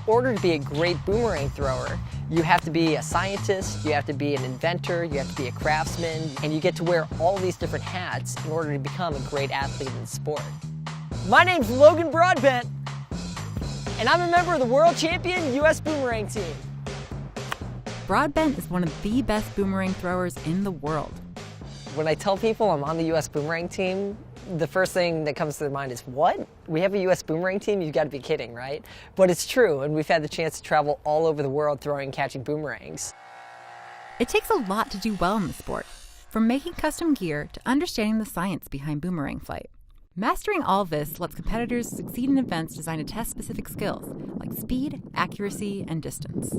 order to be a great boomerang thrower, you have to be a scientist, you have to be an inventor, you have to be a craftsman, and you get to wear all these different hats in order to become a great athlete in the sport. My name's Logan Broadbent, and I'm a member of the world champion U.S. Boomerang team. Broadbent is one of the best boomerang throwers in the world. When I tell people I'm on the U.S. Boomerang team, the first thing that comes to their mind is, what? We have a U.S. Boomerang team? You've got to be kidding, right? But it's true, and we've had the chance to travel all over the world throwing and catching boomerangs. It takes a lot to do well in the sport, from making custom gear to understanding the science behind boomerang flight. Mastering all this lets competitors succeed in events designed to test specific skills, like speed, accuracy, and distance.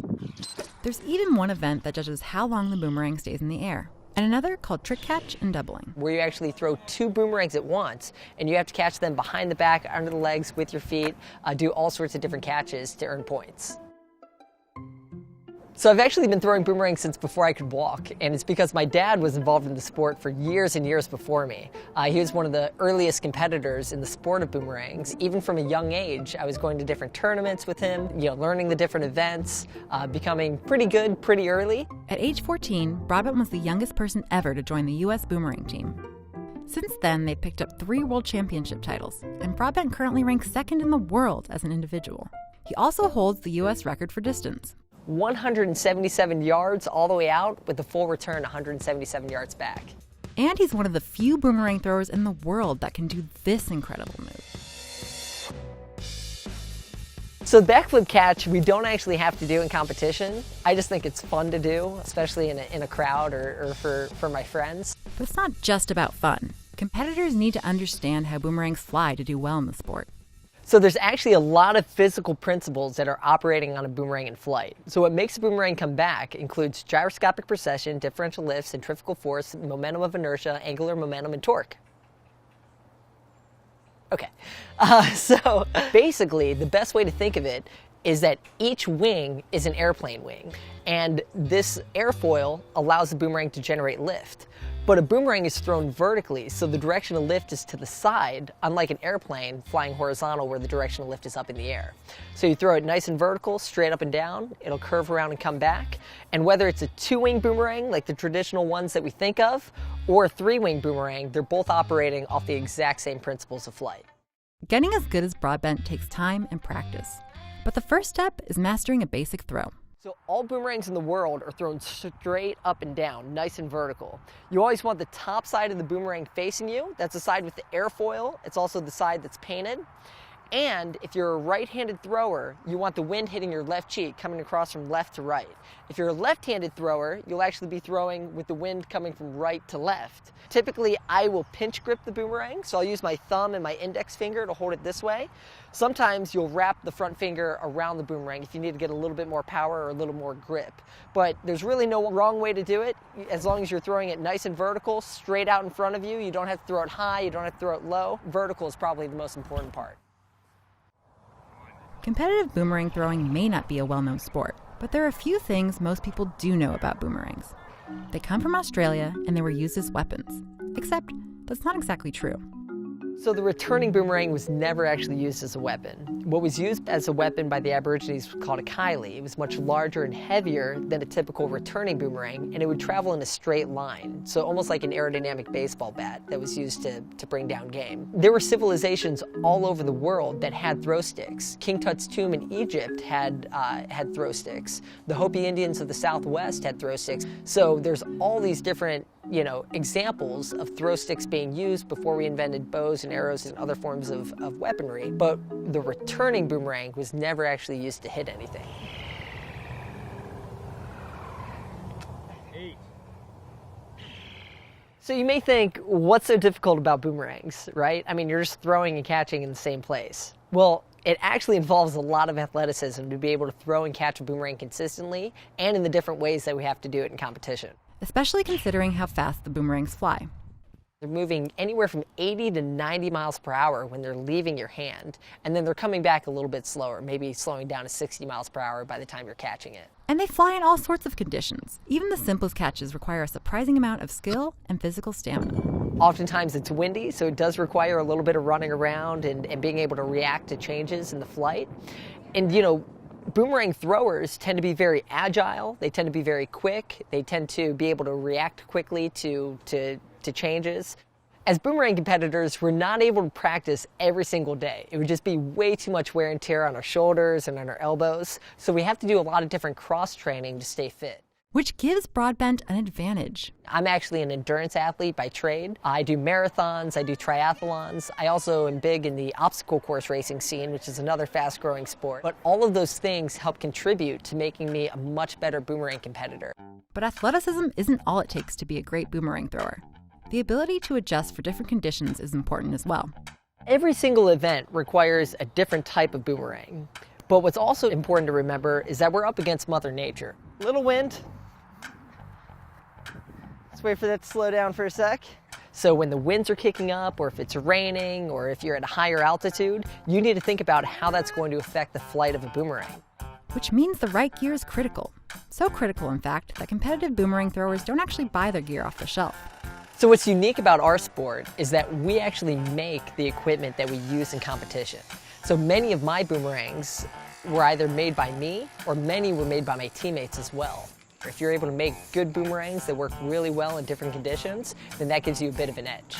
There's even one event that judges how long the boomerang stays in the air, and another called trick catch and doubling, where you actually throw two boomerangs at once, and you have to catch them behind the back, under the legs, with your feet, do all sorts of different catches to earn points. So I've actually been throwing boomerangs since before I could walk, and it's because my dad was involved in the sport for years and years before me. He was one of the earliest competitors in the sport of boomerangs. Even from a young age, I was going to different tournaments with him, learning the different events, becoming pretty good pretty early. At age 14, Broadbent was the youngest person ever to join the U.S. Boomerang team. Since then, they've picked up 3 world championship titles, and Broadbent currently ranks second in the world as an individual. He also holds the U.S. record for distance. 177 yards all the way out, with the full return 177 yards back. And he's one of the few boomerang throwers in the world that can do this incredible move. So the backflip catch, we don't actually have to do in competition. I just think it's fun to do, especially in a crowd or for my friends. But it's not just about fun. Competitors need to understand how boomerangs fly to do well in the sport. So there's actually a lot of physical principles that are operating on a boomerang in flight. So what makes a boomerang come back includes gyroscopic precession, differential lift, centrifugal force, momentum of inertia, angular momentum, and torque. Okay, so basically the best way to think of it is that each wing is an airplane wing, and this airfoil allows the boomerang to generate lift. But a boomerang is thrown vertically, so the direction of lift is to the side, unlike an airplane flying horizontal where the direction of lift is up in the air. So you throw it nice and vertical, straight up and down, it'll curve around and come back. And whether it's a 2-wing boomerang, like the traditional ones that we think of, or a 3-wing boomerang, they're both operating off the exact same principles of flight. Getting as good as Broadbent takes time and practice. But the first step is mastering a basic throw. So all boomerangs in the world are thrown straight up and down, nice and vertical. You always want the top side of the boomerang facing you. That's the side with the airfoil. It's also the side that's painted. And if you're a right-handed thrower, you want the wind hitting your left cheek, coming across from left to right. If you're a left-handed thrower, you'll actually be throwing with the wind coming from right to left. Typically, I will pinch grip the boomerang, so I'll use my thumb and my index finger to hold it this way. Sometimes you'll wrap the front finger around the boomerang if you need to get a little bit more power or a little more grip. But there's really no wrong way to do it. As long as you're throwing it nice and vertical, straight out in front of you, you don't have to throw it high, you don't have to throw it low. Vertical is probably the most important part. Competitive boomerang throwing may not be a well-known sport, but there are a few things most people do know about boomerangs. They come from Australia and they were used as weapons, except that's not exactly true. So the returning boomerang was never actually used as a weapon. What was used as a weapon by the Aborigines was called a kylie. It was much larger and heavier than a typical returning boomerang, and it would travel in a straight line, so almost like an aerodynamic baseball bat that was used to bring down game. There were civilizations all over the world that had throw sticks. King Tut's tomb in Egypt had throw sticks. The Hopi Indians of the Southwest had throw sticks. So there's all these different examples of throw sticks being used before we invented bows and arrows and other forms of weaponry. But the returning boomerang was never actually used to hit anything. 8. So you may think, what's so difficult about boomerangs, right? I mean, you're just throwing and catching in the same place. Well, it actually involves a lot of athleticism to be able to throw and catch a boomerang consistently and in the different ways that we have to do it in competition. Especially considering how fast the boomerangs fly. They're moving anywhere from 80 to 90 miles per hour when they're leaving your hand, and then they're coming back a little bit slower, maybe slowing down to 60 miles per hour by the time you're catching it. And they fly in all sorts of conditions. Even the simplest catches require a surprising amount of skill and physical stamina. Oftentimes it's windy, so it does require a little bit of running around and being able to react to changes in the flight. And Boomerang throwers tend to be very agile, they tend to be very quick, they tend to be able to react quickly to changes. As boomerang competitors, we're not able to practice every single day. It would just be way too much wear and tear on our shoulders and on our elbows, so we have to do a lot of different cross-training to stay fit. Which gives Broadbent an advantage. I'm actually an endurance athlete by trade. I do marathons, I do triathlons. I also am big in the obstacle course racing scene, which is another fast-growing sport. But all of those things help contribute to making me a much better boomerang competitor. But athleticism isn't all it takes to be a great boomerang thrower. The ability to adjust for different conditions is important as well. Every single event requires a different type of boomerang. But what's also important to remember is that we're up against Mother Nature. Little wind. Let's wait for that to slow down for a sec. So when the winds are kicking up, or if it's raining, or if you're at a higher altitude, you need to think about how that's going to affect the flight of a boomerang. Which means the right gear is critical. So critical, in fact, that competitive boomerang throwers don't actually buy their gear off the shelf. So what's unique about our sport is that we actually make the equipment that we use in competition. So many of my boomerangs were either made by me, or many were made by my teammates as well. If you're able to make good boomerangs that work really well in different conditions, then that gives you a bit of an edge.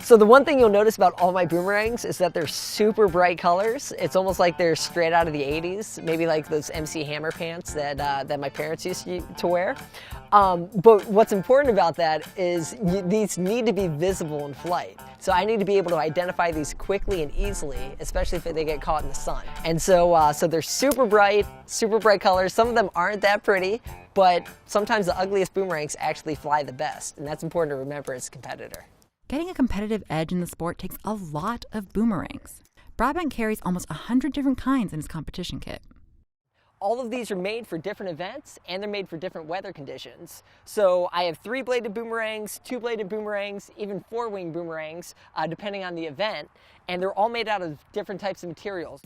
So the one thing you'll notice about all my boomerangs is that they're super bright colors. It's almost like they're straight out of the 80s, maybe like those MC Hammer pants that my parents used to wear. But what's important about that is these need to be visible in flight. So I need to be able to identify these quickly and easily, especially if they get caught in the sun. And so they're super bright colors. Some of them aren't that pretty, but sometimes the ugliest boomerangs actually fly the best. And that's important to remember as a competitor. Getting a competitive edge in the sport takes a lot of boomerangs. Broadbent carries almost 100 different kinds in his competition kit. All of these are made for different events, and they're made for different weather conditions. So I have 3-bladed boomerangs, 2-bladed boomerangs, even 4-wing boomerangs, depending on the event, and they're all made out of different types of materials.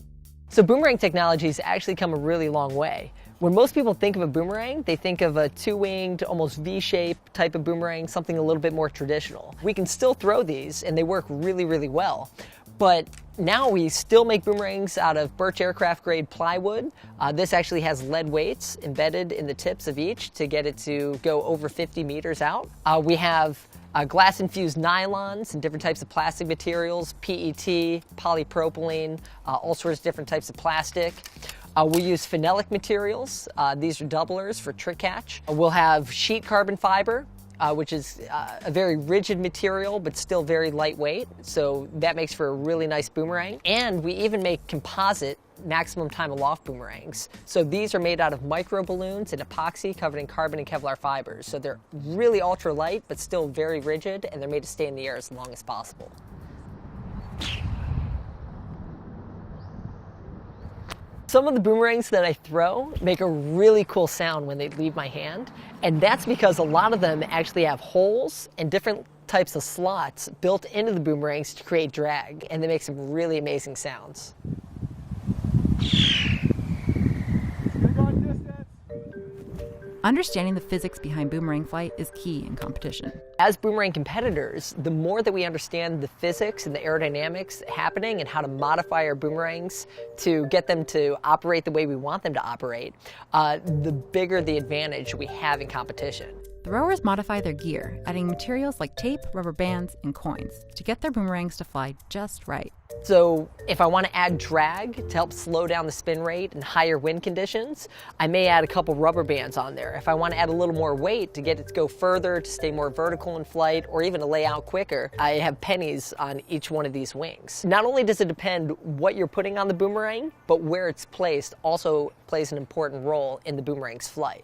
So boomerang technology has actually come a really long way. When most people think of a boomerang, they think of a 2-winged, almost V-shaped type of boomerang, something a little bit more traditional. We can still throw these, and they work really, really well. But now we still make boomerangs out of birch aircraft grade plywood. This actually has lead weights embedded in the tips of each to get it to go over 50 meters out. We have glass-infused nylons and different types of plastic materials, PET, polypropylene, all sorts of different types of plastic. We use phenolic materials. These are doublers for trick catch. We'll have sheet carbon fiber, which is a very rigid material but still very lightweight, so that makes for a really nice boomerang. And we even make composite maximum time aloft boomerangs. So these are made out of micro balloons and epoxy covered in carbon and Kevlar fibers. So they're really ultra light but still very rigid, and they're made to stay in the air as long as possible. Some of the boomerangs that I throw make a really cool sound when they leave my hand, and that's because a lot of them actually have holes and different types of slots built into the boomerangs to create drag, and they make some really amazing sounds. Understanding the physics behind boomerang flight is key in competition. As boomerang competitors, the more that we understand the physics and the aerodynamics happening and how to modify our boomerangs to get them to operate the way we want them to operate, the bigger the advantage we have in competition. Throwers modify their gear, adding materials like tape, rubber bands, and coins to get their boomerangs to fly just right. So if I want to add drag to help slow down the spin rate in higher wind conditions, I may add a couple rubber bands on there. If I want to add a little more weight to get it to go further, to stay more vertical in flight, or even to lay out quicker, I have pennies on each one of these wings. Not only does it depend what you're putting on the boomerang, but where it's placed also plays an important role in the boomerang's flight.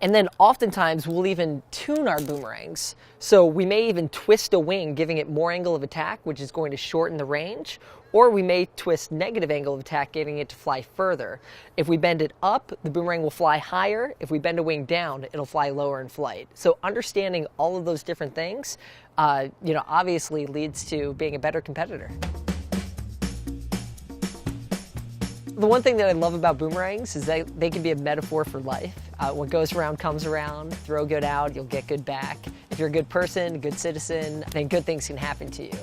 And then oftentimes we'll even tune our boomerangs. So we may even twist a wing, giving it more angle of attack, which is going to shorten the range, or we may twist negative angle of attack, getting it to fly further. If we bend it up, the boomerang will fly higher. If we bend a wing down, it'll fly lower in flight. So understanding all of those different things, obviously leads to being a better competitor. The one thing that I love about boomerangs is that they can be a metaphor for life. What goes around comes around. Throw good out, you'll get good back. If you're a good person, a good citizen, then good things can happen to you.